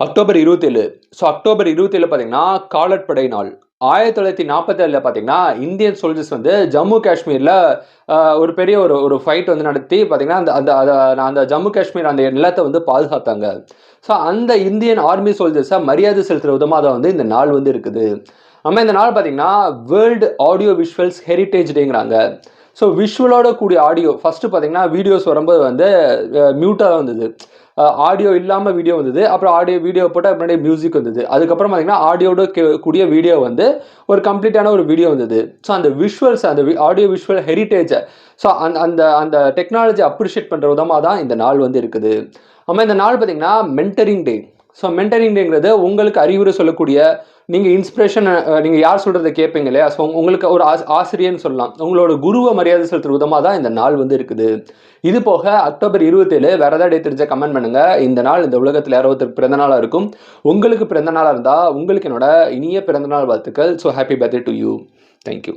October 27. October 27 பார்த்தீங்கன்னா காலட்படை நாள். 1947 பார்த்தீங்கன்னா இந்தியன் சோல்ஜர்ஸ் வந்து ஜம்மு காஷ்மீர்ல ஒரு பெரிய ஒரு ஃபைட் வந்து நடத்தி பார்த்தீங்கன்னா அந்த அந்த அந்த ஜம்மு காஷ்மீர் அந்த நிலத்தை வந்து பாதுகாத்தாங்க. அந்த இந்தியன் ஆர்மி சோல்ஜர்ஸை மரியாதை செலுத்துற விதமாக தான் வந்து இந்த நாள் வந்து இருக்குது. இந்த நாள் பார்த்தீங்கன்னா வேர்ல்டு ஆடியோ விஷுவல்ஸ் ஹெரிட்டேஜ் டேங்கிறாங்க. விஷுவலோட கூடிய ஆடியோ ஃபர்ஸ்ட் பார்த்தீங்கன்னா வீடியோஸ் வரும்போது வந்து மியூட்டாக வந்தது. ஆடியோ இல்லாமல் வீடியோ வந்தது. அப்புறம் வீடியோ போட்டால் முன்னாடி மியூசிக் வந்தது. அதுக்கப்புறம் பார்த்தீங்கன்னா ஆடியோட கூடிய வீடியோ வந்து ஒரு கம்ப்ளீட்டான ஒரு வீடியோ வந்தது. அந்த விஷுவல்ஸ் அந்த ஆடியோ விஷுவல் ஹெரிட்டேஜை அந்த அந்த அந்த டெக்னாலஜி அப்ரிஷியேட் பண்ணுற விதமாக தான் இந்த நாள் வந்து இருக்குது. இந்த நாள் பார்த்தீங்கன்னா மென்டரிங் டே. மென்டரிங் டேங்கிறது உங்களுக்கு அறிவுரை சொல்லக்கூடிய, நீங்கள் இன்ஸ்பிரேஷன் நீங்கள் யார் சொல்கிறத கேட்பீங்க இல்லையா? உங்களுக்கு ஒரு ஆசிரியர்னு சொல்லலாம். உங்களோட குருவை மரியாதை செலுத்துற விதமாக தான் இந்த நாள் வந்து இருக்குது. இது போக அக்டோபர் 27 வேறு ஏதாவது டேட் தெரிஞ்ச கமெண்ட் பண்ணுங்கள். இந்த நாள் இந்த உலகத்தில் யாரோ ஒருத்தருக்கு பிறந்த நாளாக இருக்கும். உங்களுக்கு பிறந்த நாளாக இருந்தால் உங்களுக்கு என்னோட இனிய பிறந்தநாள் வாழ்த்துக்கள். Happy birthday to you. Thank you.